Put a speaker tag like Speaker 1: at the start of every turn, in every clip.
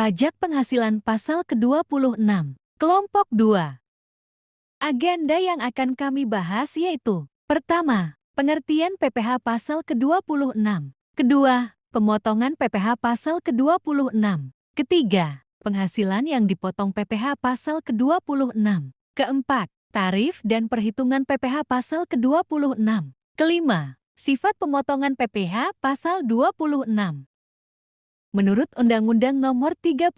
Speaker 1: Pajak penghasilan pasal ke-26. Kelompok 2. Agenda yang akan kami bahas yaitu: pertama, pengertian PPh pasal ke-26. Kedua, pemotongan PPh pasal ke-26. Ketiga, penghasilan yang dipotong PPh pasal ke-26. Keempat, tarif dan perhitungan PPh pasal ke-26. Kelima, sifat pemotongan PPh pasal 26. Menurut Undang-Undang Nomor 36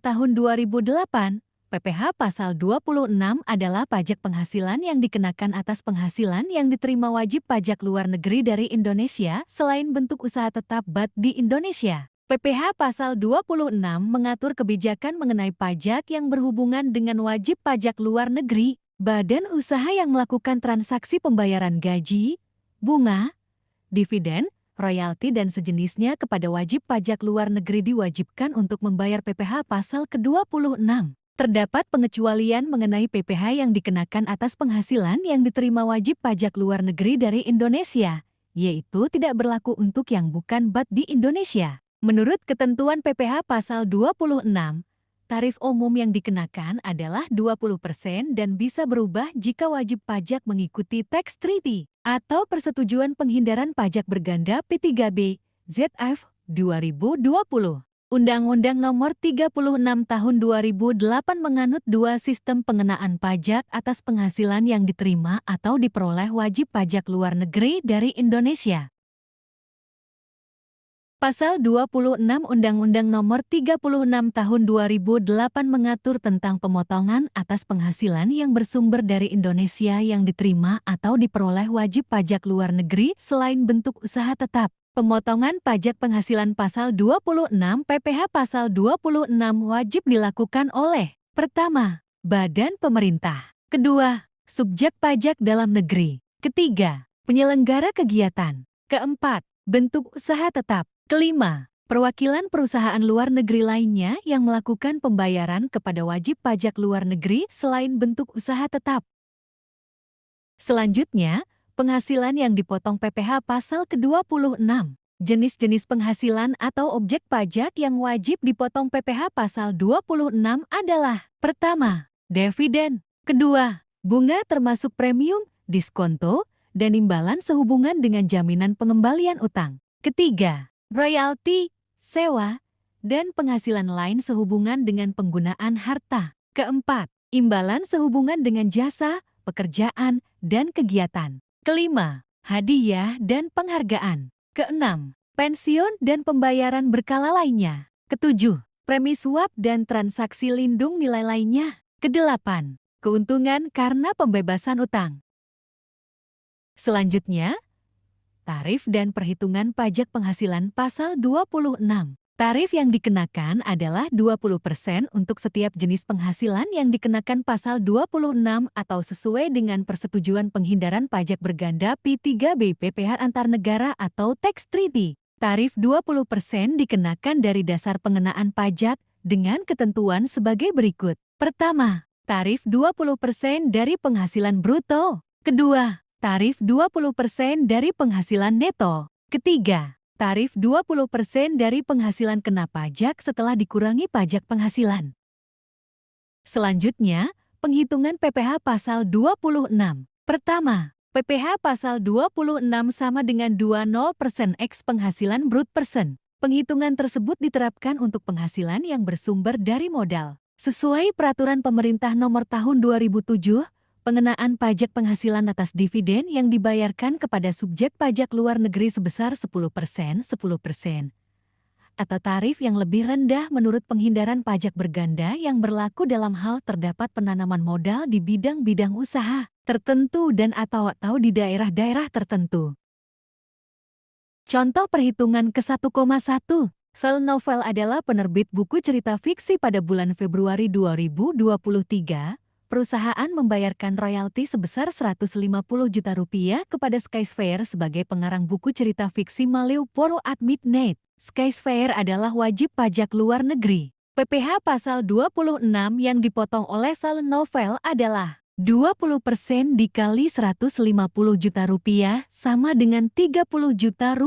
Speaker 1: Tahun 2008, PPh Pasal 26 adalah pajak penghasilan yang dikenakan atas penghasilan yang diterima wajib pajak luar negeri dari Indonesia selain bentuk usaha tetap BAT di Indonesia. PPh Pasal 26 mengatur kebijakan mengenai pajak yang berhubungan dengan wajib pajak luar negeri, badan usaha yang melakukan transaksi pembayaran gaji, bunga, dividen, royalti dan sejenisnya kepada wajib pajak luar negeri diwajibkan untuk membayar PPh pasal ke-26. Terdapat pengecualian mengenai PPh yang dikenakan atas penghasilan yang diterima wajib pajak luar negeri dari Indonesia, yaitu tidak berlaku untuk yang bukan BAT di Indonesia. Menurut ketentuan PPh pasal 26, tarif umum yang dikenakan adalah 20% dan bisa berubah jika wajib pajak mengikuti tax treaty atau Persetujuan Penghindaran Pajak Berganda P3B, ZF 2020. Undang-Undang Nomor 36 Tahun 2008 menganut dua sistem pengenaan pajak atas penghasilan yang diterima atau diperoleh wajib pajak luar negeri dari Indonesia. Pasal 26 Undang-Undang Nomor 36 Tahun 2008 mengatur tentang pemotongan atas penghasilan yang bersumber dari Indonesia yang diterima atau diperoleh wajib pajak luar negeri selain bentuk usaha tetap. Pemotongan pajak penghasilan Pasal 26 PPh Pasal 26 wajib dilakukan oleh: pertama, badan pemerintah. Kedua, subjek pajak dalam negeri. Ketiga, penyelenggara kegiatan. Keempat, bentuk usaha tetap. Kelima, perwakilan perusahaan luar negeri lainnya yang melakukan pembayaran kepada wajib pajak luar negeri selain bentuk usaha tetap. Selanjutnya, penghasilan yang dipotong PPh Pasal ke-26. Jenis-jenis penghasilan atau objek pajak yang wajib dipotong PPh Pasal 26 adalah: pertama, dividen. Kedua, bunga termasuk premium, diskonto, dan imbalan sehubungan dengan jaminan pengembalian utang. Ketiga, royalti, sewa, dan penghasilan lain sehubungan dengan penggunaan harta. Keempat, imbalan sehubungan dengan jasa, pekerjaan, dan kegiatan. Kelima, hadiah dan penghargaan. Keenam, pensiun dan pembayaran berkala lainnya. Ketujuh, premi suap dan transaksi lindung nilai lainnya. Kedelapan, keuntungan karena pembebasan utang. Selanjutnya, tarif dan perhitungan pajak penghasilan Pasal 26. Tarif yang dikenakan adalah 20% untuk setiap jenis penghasilan yang dikenakan Pasal 26 atau sesuai dengan Persetujuan Penghindaran Pajak Berganda P3B PPh antar negara atau tax treaty. Tarif 20% dikenakan dari dasar pengenaan pajak dengan ketentuan sebagai berikut. Pertama, tarif 20% dari penghasilan bruto. Kedua, tarif 20% dari penghasilan neto. Ketiga, tarif 20% dari penghasilan kena pajak setelah dikurangi pajak penghasilan. Selanjutnya, penghitungan PPh Pasal 26. Pertama, PPh Pasal 26 sama dengan 20% X penghasilan brut persen. Penghitungan tersebut diterapkan untuk penghasilan yang bersumber dari modal. Sesuai Peraturan Pemerintah Nomor Tahun 2007, pengenaan pajak penghasilan atas dividen yang dibayarkan kepada subjek pajak luar negeri sebesar 10%, atau tarif yang lebih rendah menurut penghindaran pajak berganda yang berlaku dalam hal terdapat penanaman modal di bidang-bidang usaha tertentu dan atau di daerah-daerah tertentu. Contoh perhitungan ke-1,1. Sel Novel adalah penerbit buku cerita fiksi pada bulan Februari 2023. Perusahaan membayarkan royalti sebesar Rp150 juta kepada Skysphere sebagai pengarang buku cerita fiksi Maleo Poro at Midnight. Skysphere adalah wajib pajak luar negeri. PPh Pasal 26 yang dipotong oleh Sel Novel adalah 20% dikali Rp150 juta sama dengan Rp30 juta.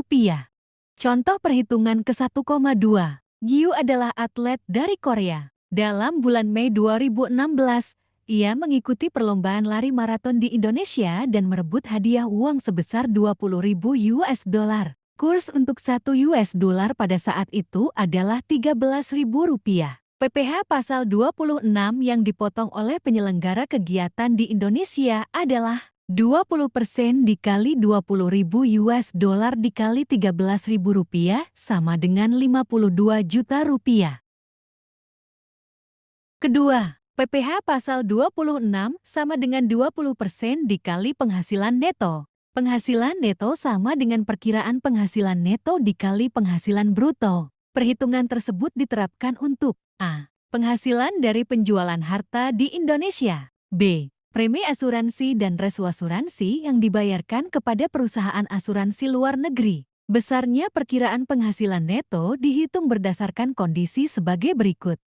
Speaker 1: Contoh perhitungan ke-1,2. Gyu adalah atlet dari Korea. Dalam bulan Mei 2016, ia mengikuti perlombaan lari maraton di Indonesia dan merebut hadiah uang sebesar 20.000 US dollar. Kurs untuk 1 US dollar pada saat itu adalah 13.000 rupiah. PPh pasal 26 yang dipotong oleh penyelenggara kegiatan di Indonesia adalah 20% dikali 20.000 US dollar dikali 13.000 rupiah sama dengan 52 juta rupiah. Kedua, PPh pasal 26 sama dengan 20% dikali penghasilan neto. Penghasilan neto sama dengan perkiraan penghasilan neto dikali penghasilan bruto. Perhitungan tersebut diterapkan untuk A. Penghasilan dari penjualan harta di Indonesia. B. Premi asuransi dan resuasuransi yang dibayarkan kepada perusahaan asuransi luar negeri. Besarnya perkiraan penghasilan neto dihitung berdasarkan kondisi sebagai berikut.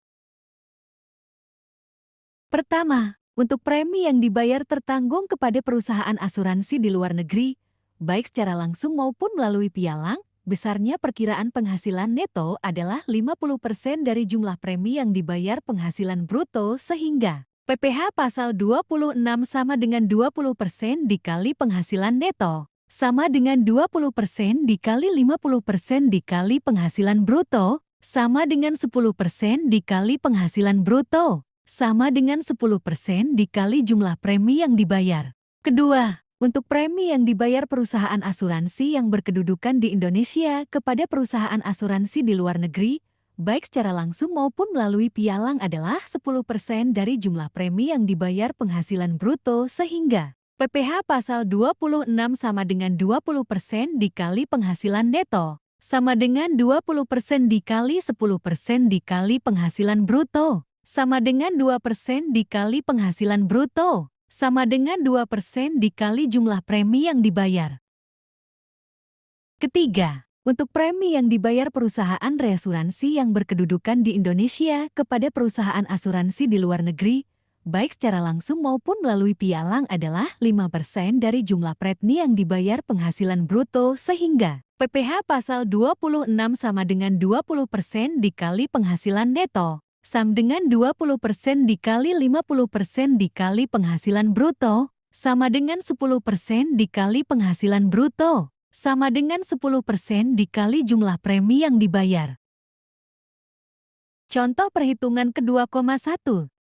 Speaker 1: Pertama, untuk premi yang dibayar tertanggung kepada perusahaan asuransi di luar negeri, baik secara langsung maupun melalui pialang, besarnya perkiraan penghasilan neto adalah 50% dari jumlah premi yang dibayar penghasilan bruto sehingga PPh pasal 26 sama dengan 20% dikali penghasilan neto, sama dengan 20% dikali 50% dikali penghasilan bruto, sama dengan 10% dikali penghasilan bruto, sama dengan 10% dikali jumlah premi yang dibayar. Kedua, untuk premi yang dibayar perusahaan asuransi yang berkedudukan di Indonesia kepada perusahaan asuransi di luar negeri, baik secara langsung maupun melalui pialang adalah 10% dari jumlah premi yang dibayar penghasilan bruto sehingga PPh pasal 26 sama dengan 20% dikali penghasilan neto, sama dengan 20% dikali 10% dikali penghasilan bruto, sama dengan 2% dikali penghasilan bruto, sama dengan 2% dikali jumlah premi yang dibayar. Ketiga, untuk premi yang dibayar perusahaan reasuransi yang berkedudukan di Indonesia kepada perusahaan asuransi di luar negeri, baik secara langsung maupun melalui pialang adalah 5% dari jumlah premi yang dibayar penghasilan bruto sehingga PPh pasal 26 sama dengan 20% dikali penghasilan neto, sama dengan 20% dikali 50% dikali penghasilan bruto, sama dengan 10% dikali penghasilan bruto, sama dengan 10% dikali jumlah premi yang dibayar. Contoh perhitungan kedua, 1.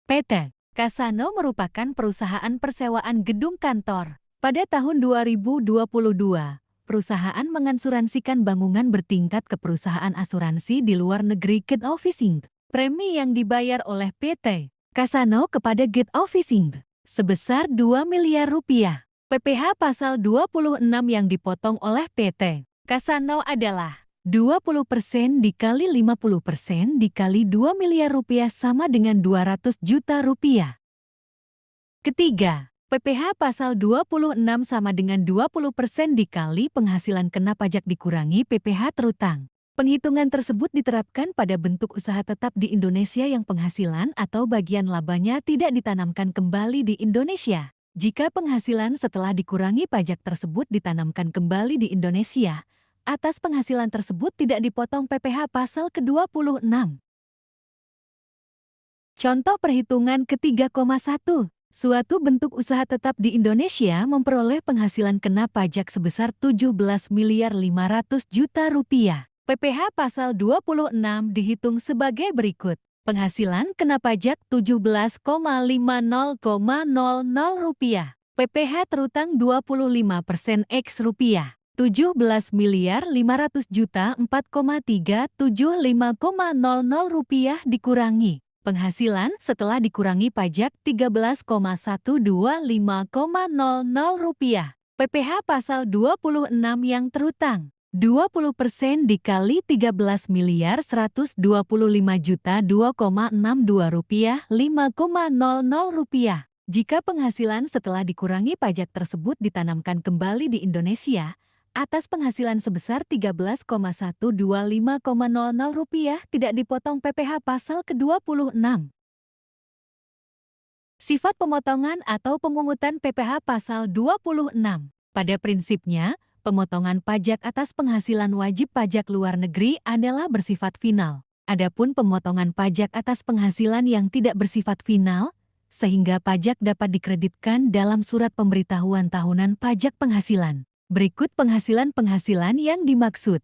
Speaker 1: PT Kasano merupakan perusahaan persewaan gedung kantor. Pada tahun 2022, perusahaan mengasuransikan bangunan bertingkat ke perusahaan asuransi di luar negeri Gate Office Inc. Premi yang dibayar oleh PT Kasano kepada Gate Office Inc. sebesar 2 miliar rupiah. PPh pasal 26 yang dipotong oleh PT Kasano adalah 20% dikali 50% dikali 2 miliar rupiah sama dengan 200 juta rupiah. Ketiga, PPh pasal 26 sama dengan 20% dikali penghasilan kena pajak dikurangi PPh terutang. Penghitungan tersebut diterapkan pada bentuk usaha tetap di Indonesia yang penghasilan atau bagian labanya tidak ditanamkan kembali di Indonesia. Jika penghasilan setelah dikurangi pajak tersebut ditanamkan kembali di Indonesia, atas penghasilan tersebut tidak dipotong PPh pasal ke-26. Contoh perhitungan ketiga, 1. Suatu bentuk usaha tetap di Indonesia memperoleh penghasilan kena pajak sebesar 17 miliar 500 juta rupiah. PPh pasal 26 dihitung sebagai berikut. Penghasilan kena pajak 17,50,00 rupiah. PPh terutang 25% X rupiah. 17 miliar 500 juta 4,375,00 rupiah dikurangi penghasilan setelah dikurangi pajak 13,125,00 rupiah. PPh pasal 26 yang terutang 20% dikali 13 miliar 125 juta 2,62 rupiah 5,00 rupiah. Jika penghasilan setelah dikurangi pajak tersebut ditanamkan kembali di Indonesia, atas penghasilan sebesar 13,125,00 rupiah tidak dipotong PPh pasal ke-26. Sifat pemotongan atau pemungutan PPh pasal 26. Pada prinsipnya, pemotongan pajak atas penghasilan wajib pajak luar negeri adalah bersifat final. Adapun pemotongan pajak atas penghasilan yang tidak bersifat final, sehingga pajak dapat dikreditkan dalam surat pemberitahuan tahunan pajak penghasilan. Berikut penghasilan-penghasilan yang dimaksud.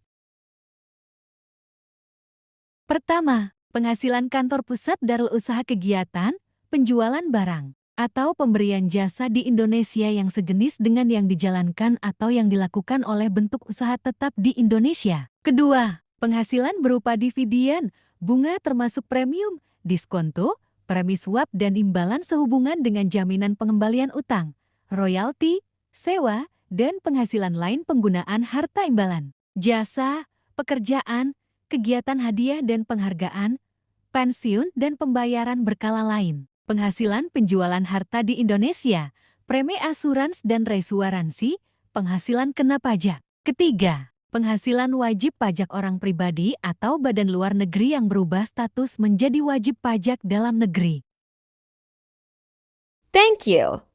Speaker 1: Pertama, penghasilan kantor pusat Darul Usaha kegiatan, penjualan barang, atau pemberian jasa di Indonesia yang sejenis dengan yang dijalankan atau yang dilakukan oleh bentuk usaha tetap di Indonesia. Kedua, penghasilan berupa dividen, bunga termasuk premium, diskonto, premi swap dan imbalan sehubungan dengan jaminan pengembalian utang, royalti, sewa, dan penghasilan lain penggunaan harta imbalan, jasa, pekerjaan, kegiatan hadiah dan penghargaan, pensiun dan pembayaran berkala lain, penghasilan penjualan harta di Indonesia, premi asurans dan resuaransi, penghasilan kena pajak. Ketiga, penghasilan wajib pajak orang pribadi atau badan luar negeri yang berubah status menjadi wajib pajak dalam negeri.
Speaker 2: Thank you.